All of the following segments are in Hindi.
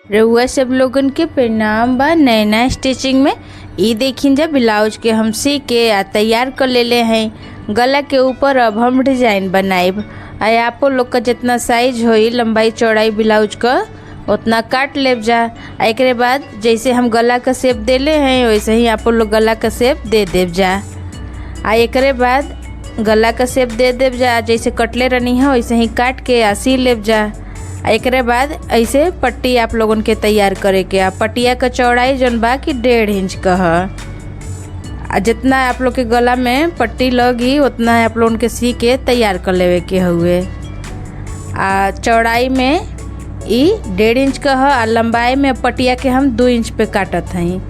रउआ सब लोगन के प्रणाम बा। नैना स्टिचिंग में ई देखिन जा ब्लाउज के हम सी के तैयार कर लेले हैं। गला के ऊपर अब हम डिजाइन बनाएब। आपो लोग का जितना साइज होई लंबाई चौड़ाई ब्लाउज का उतना काट लेब जा। एकरे बाद जैसे हम गला का शेप देले हैं वैसे ही आपो लोग गला का शेप दे देब जा। एकरे बाद गला का शेप दे देब जा, जैसे कटले रहनी है वैसे ही काट के सी लेब जा। एकरे बाद ऐसे पट्टी आप लोगन के तैयार करे के। पट्टिया का चौड़ाई जौन बा कि 1.5 इंच का है। जितना आप लोग के गला में पट्टी लगी उतना आप लोगन के सी के तैयार कर लेवे के हुए। चौड़ाई में ई 1.5 इंच का है। लंबाई में पट्टिया के हम 2 इंच पे काटत हैं।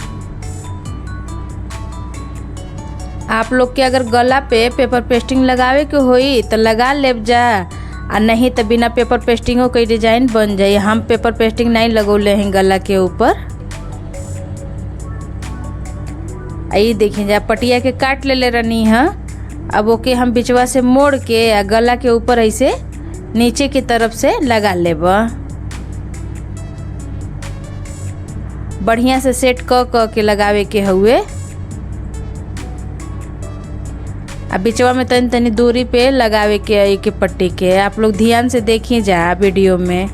आप लोग के अगर गला पे पेपर पेस्टिंग लगावे के होई तो लगा लेब जा, और नहीं तो बिना पेपर पेस्टिंगों कोई डिजाइन बन जाए। हम पेपर पेस्टिंग नहीं लगौले हैं गला के ऊपर। आई देखिए जा पटिया के काट ले रहनी है। अब ओके हम बिचवा से मोड़ के गला के ऊपर ऐसे नीचे की तरफ से लगा लेब। बढ़िया से सेट क के लगावे के हुए। बिचवा में तनी तनी दूरी पे लगावे के पट्टी के। आप लोग ध्यान से देखिए जा वीडियो में,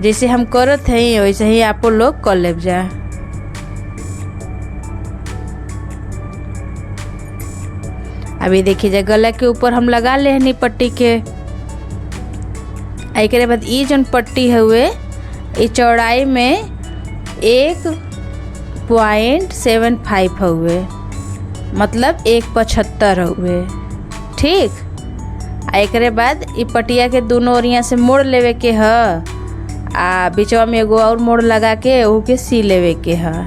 जैसे हम करत हैं वैसे ही आप लोग कर लेब जा। अभी देखिए जा गला के ऊपर हम लगा ले हनी पट्टी के। एकरे बाद ई जन पट्टी हुए ई चौड़ाई में 1.75 हुए, मतलब 1.75 हुए। ठीक। एकरे बाद ई पटिया के दोनों ओरिया से मोड़ लेवे के ह। बिचवा में एगो और मोड़ लगा के ऊ के सी लेवे के ह।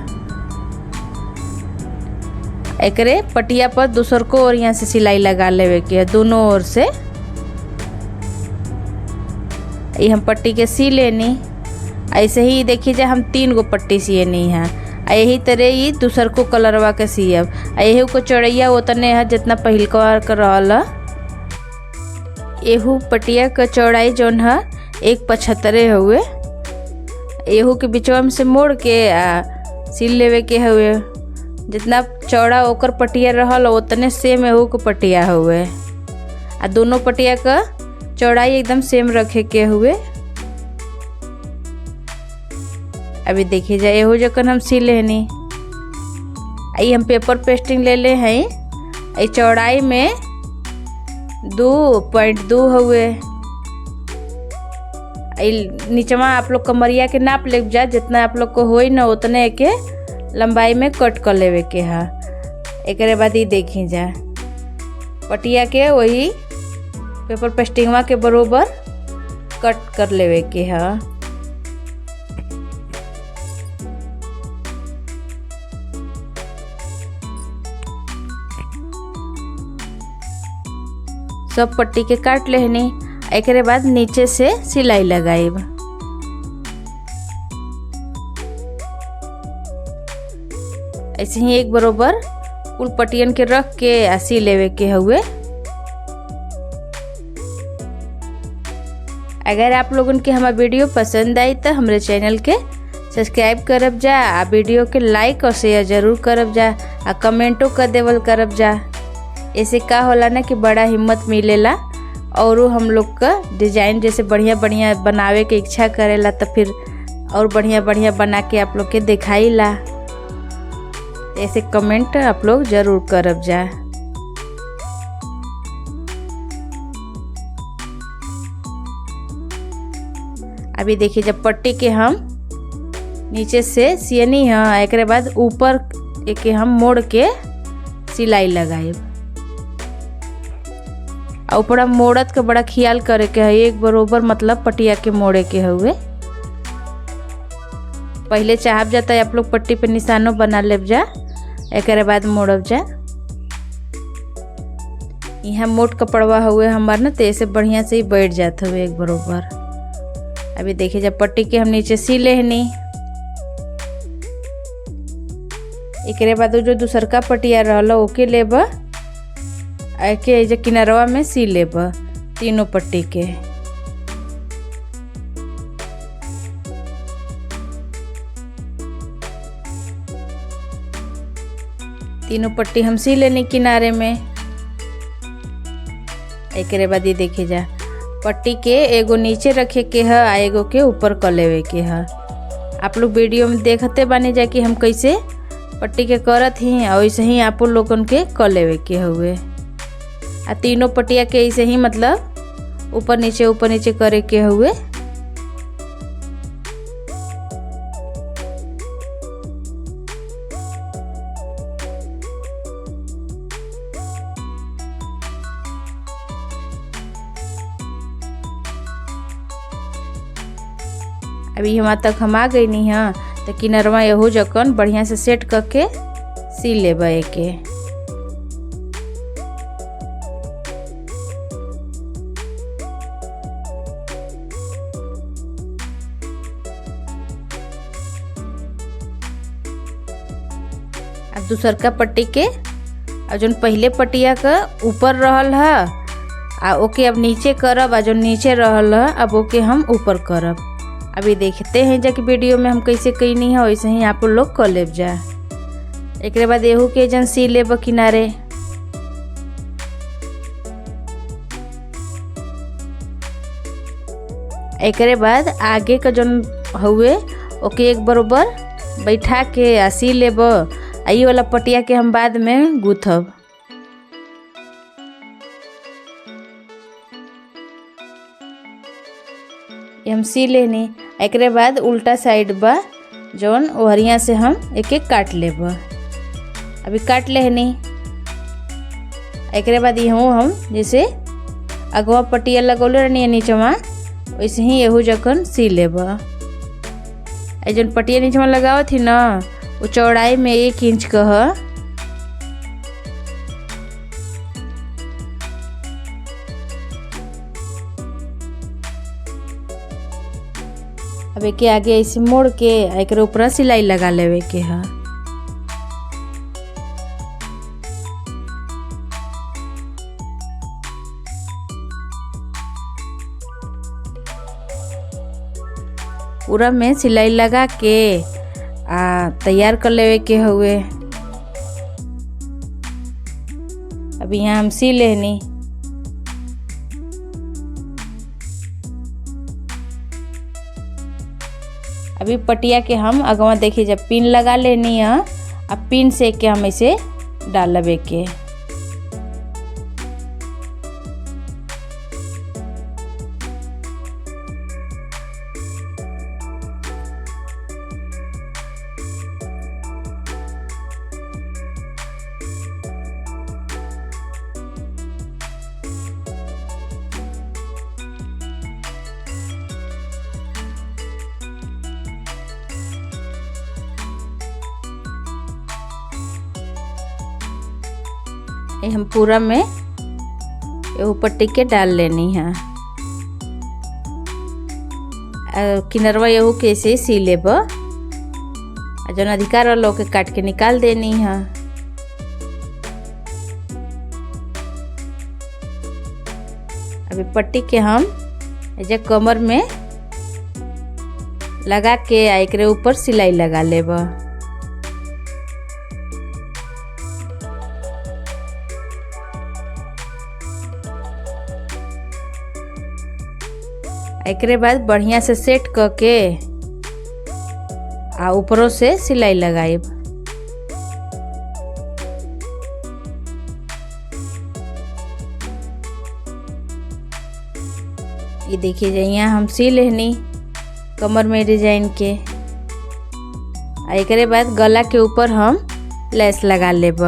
एकरे पटिया पर दूसर को ओरिया से सिलाई लगा लेवे के है दोनों ओर से। ये हम पट्टी के सी लेनी। ऐसे ही देखिए जा हम 3 गो पट्टी सियनी है। यही तरह ही दूसर को कलरवा के सियब। यही को चौड़ैया उतने है जितना पहिल कर रहल। एहू पटिया का चौड़ाई जौन है 1.75 हुए। एहू के बिचवा में से मोड़ के सिल लेवे के हुए। जितना चौड़ा ओकर पटिया रहल उतने सेम एहू को पटिया हुए। दोनों पटिया का चौड़ाई एकदम सेम रखे के हुए। अभी देखिए जाए एहू जकन हम सी लेनी। आई हम पेपर पेस्टिंग ले ले हैं। आई चौड़ाई में 2.2 हुए। आई नीचवा आप लोग कमरिया के नाप ले जा, जितना आप लोग को होई ना उतने के लंबाई में कट कर लेवे के है। एकरे बाद ही देखी जा पटिया के वही पेपर पेस्टिंगवा के बरोबर कट कर लेवे के है। सब पट्टी के काट लेनी। एकरे बाद नीचे से सिलाई लगाएब। ऐसे ही एक बरोबर कुल पट्टियन के रख के सी लेवे के हुए। अगर आप लोगन के हमारा वीडियो पसंद आई तो हमारे चैनल के सब्सक्राइब करब जा। वीडियो के लाइक और शेयर जरूर करब जा। कमेंटो कर देवल करब जा। ऐसे का होला ना कि बड़ा हिम्मत मिलेला और हम लोग का डिजाइन जैसे बढ़िया बढ़िया बनावे के इच्छा करेला तो फिर और बढ़िया बढ़िया बना के आप लोग के दिखाईला। ऐसे कमेंट आप लोग जरूर करब जा। अभी देखिए जब पट्टी के हम नीचे से सियनी है। एकरे बाद ऊपर एक हम मोड़ के सिलाई लगाएब। ऊपर हम मोड़त के बड़ा ख्याल करे के है। एक बरोबर मतलब पटिया के मोड़े के हुए। पहले चाहब जाता है आप लोग पट्टी पे निशानो बना लेब जा। एकरे बाद मोड़ब जा। यहाँ मोट कपड़वा हुए हमार ना तो ऐसे बढ़िया से ही बैठ जाता हुए एक बरोबर। अभी देखिए जब पट्टी के हम नीचे सी लेनी। एकरे बाद जो दूसर का पटिया रहला ओके लेब। के जो किनारवा में सी लेब तीनों पट्टी के। तीनों पट्टी हम सी लेनी किनारे में। एकरे बाद ये देखे जा पट्टी के एगो नीचे रखे के है आ एगो के ऊपर कर लेवे के है। आप लोग वीडियो में देखते बानी जा कि हम कैसे पट्टी के करत ही, और वैसे ही आप लोगन के कर लेवे के हुए। आ तीनों पट्टिया के ऐसे ही मतलब ऊपर नीचे करे के हुए। अभी यहाँ तक हम आ गई नहीं हाँ, तो किनरवा यहू जकन बढ़िया से सेट करके सी लेबे के। अब दूसर का पट्टी के और जो पहले पट्टिया का ऊपर रहल है आ ओके अब नीचे करब, आ जो नीचे रहल है अब ओके हम ऊपर करब। अभी देखते हैं जा कि वीडियो में हम कैसे कैनी है, वैसे ही आप लोग कर लेब जा। एक बाद एहू के जन सी लेब किनारे। एक बाद आगे का जन हुए ओके एक बरोबर बैठा के आ सी लेब। आई वाला पटिया के हम बाद में गूथब। हम सी लेनी। एक बाद उल्टा साइड बा जौन ओहरिया से हम एक एक काट लेब। अभी काट लेनी। एक बाद यहूँ हम जैसे अगवा पट्टिया लगौले रहनी नीचवा वैसे ही यहू जखन सी लेब। जौन पट्टिया नीचवा लगावत थी ना वो चौड़ाई में 1 इंच का है। अब एक आगे ऐसे मोड़ के एक ऊपर सिलाई लगा लेवे के है। पूरा में सिलाई लगा के तैयार कर लेवे के हुए। अभी यहाँ हम सी लेनी। अभी पटिया के हम अगवा देखिए जब पिन लगा लेनी है। अब पिन से के हम इसे डाल लेवे के। हम पूरा में एगो पट्टी के डाल लेनी है। किनरवा यहू के ऐसे सी लेब। जौन अधिकार वाला के काट के निकाल देनी है। अभी पट्टी के हम ऐसे कमर में लगा के एक ऊपर सिलाई लगा लेब। एक बाद बढ़िया से सेट करके आ ऊपरों से सिलाई लगाइब। ये देखिए यहाँ हम सी लेनी कमर में डिजाइन के। एक बाद गला के ऊपर हम लेस लगा लेब।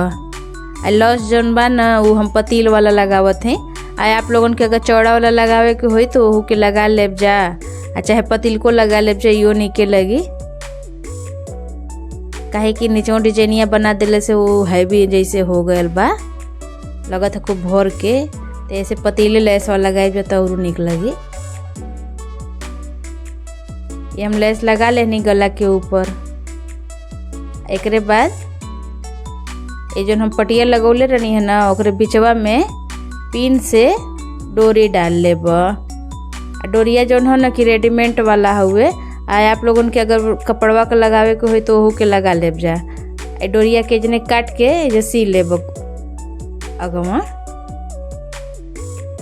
लॉस जौन बा ना वो हम पतील वाला लगावत हैं। आप लोगन के अगर चौड़ा वाला लगावे के होई तो ओहू के लगा लेब जा, चाहे पतील को लगा लेब जा, यो निके लगी। काहे कि नीचे डिजाइनिया बना देले से वो हैवी जैसे हो गयल बा, लगत है खूब भर के। तो ऐसे पतीले लेस वाला लगाए जा तो और निक लगी। ये हम लेस लगा लेनी गला के ऊपर। एक बाद ये जो हम पटिया लगौले रहनी है ना ओकरे बिचवा में पिन से डोरी डाल लेब। डोरिया जौन है ना कि रेडीमेड वाला हुए। आप लोगन के अगर कपड़वा के लगावे के हो तो ओहू के लगा लेब जा। डोरिया के जने काट के जे सी लेब अगवा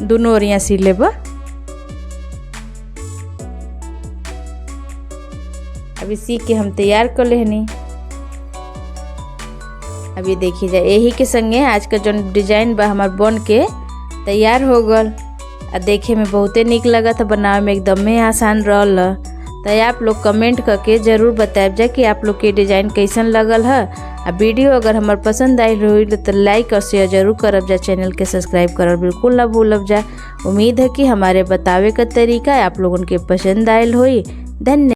दोनों ओरिया सी लेब। अभी सी के हम तैयार कर लेहनी। अभी देखिए जा यही के संगे आज का जो डिजाइन बा हमार बन के तैयार हो गल। आ देखे में बहुते निक लगा था, बनावे में एकदम आसान रहल। तो आप लोग कमेंट करके ज़रूर बताएब जा कि आप लोग के डिज़ाइन कैसन लगल है। आ वीडियो अगर हमार पसंद आई हुई तो लाइक और शेयर जरूर करब जा। चैनल के सब्सक्राइब करब बिल्कुल ना भूलब जा। उम्मीद है कि हमारे बतावे का तरीका आप लोगों के पसंद आयल होई। धन्यवाद।